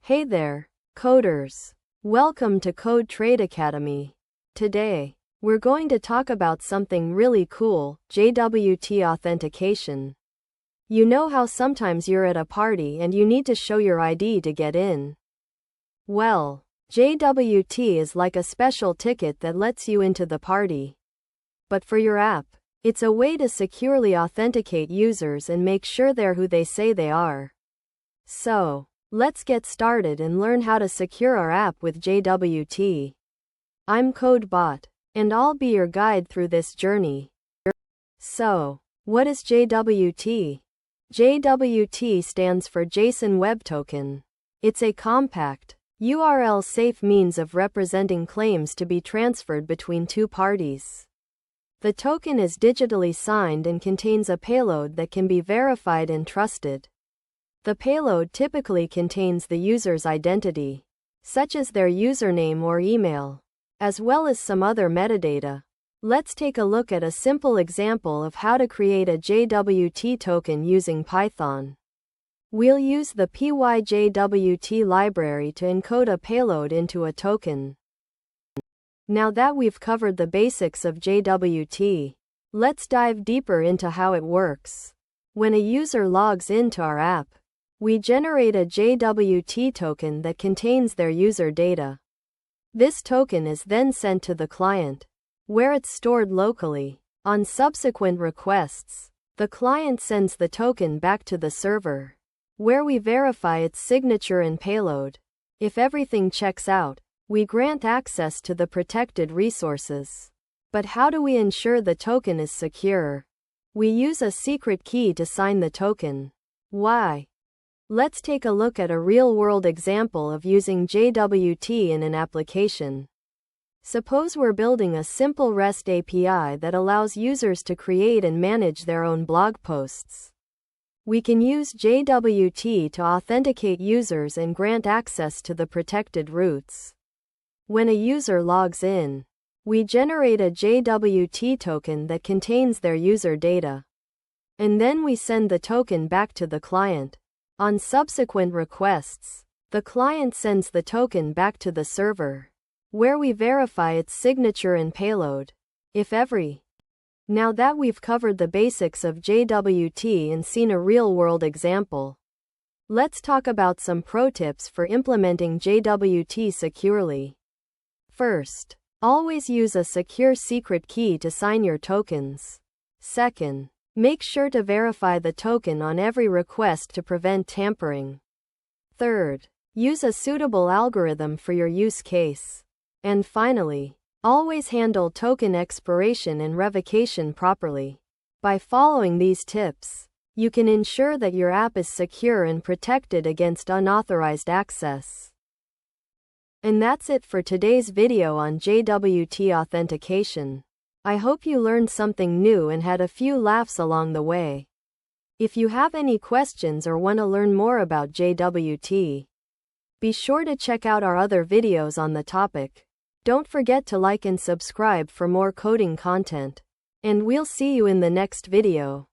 Hey there, coders. Welcome to Code Trade Academy. Today, we're going to talk about something really cool, JWT authentication. You know how sometimes you're at a party and you need to show your ID to get in? Well, JWT is like a special ticket that lets you into the party. But for your app, it's a way to securely authenticate users and make sure they're who they say they are. So, let's get started and learn how to secure our app with JWT. I'm CodeBot, and I'll be your guide through this journey. So, what is JWT? JWT stands for JSON Web Token. It's a compact, URL-safe means of representing claims to be transferred between two parties. The token is digitally signed and contains a payload that can be verified and trusted. The payload typically contains the user's identity, such as their username or email, as well as some other metadata. Let's take a look at a simple example of how to create a JWT token using Python. We'll use the pyJWT library to encode a payload into a token. Now that we've covered the basics of JWT, let's dive deeper into how it works. When a user logs into our app, we generate a JWT token that contains their user data. This token is then sent to the client, where it's stored locally. On subsequent requests, the client sends the token back to the server, where we verify its signature and payload. If everything checks out, we grant access to the protected resources. But how do we ensure the token is secure? We use a secret key to sign the token. Why? Let's take a look at a real-world example of using JWT in an application. Suppose we're building a simple REST API that allows users to create and manage their own blog posts. We can use JWT to authenticate users and grant access to the protected routes. When a user logs in, we generate a JWT token that contains their user data. And then we send the token back to the client. On subsequent requests, the client sends the token back to the server, where we verify its signature and payload. Now that we've covered the basics of JWT and seen a real-world example, let's talk about some pro tips for implementing JWT securely. First, always use a secure secret key to sign your tokens. Second, make sure to verify the token on every request to prevent tampering. Third, use a suitable algorithm for your use case. And finally, always handle token expiration and revocation properly. By following these tips, you can ensure that your app is secure and protected against unauthorized access. And that's it for today's video on JWT authentication. I hope you learned something new and had a few laughs along the way. If you have any questions or want to learn more about JWT, be sure to check out our other videos on the topic. Don't forget to like and subscribe for more coding content. And we'll see you in the next video.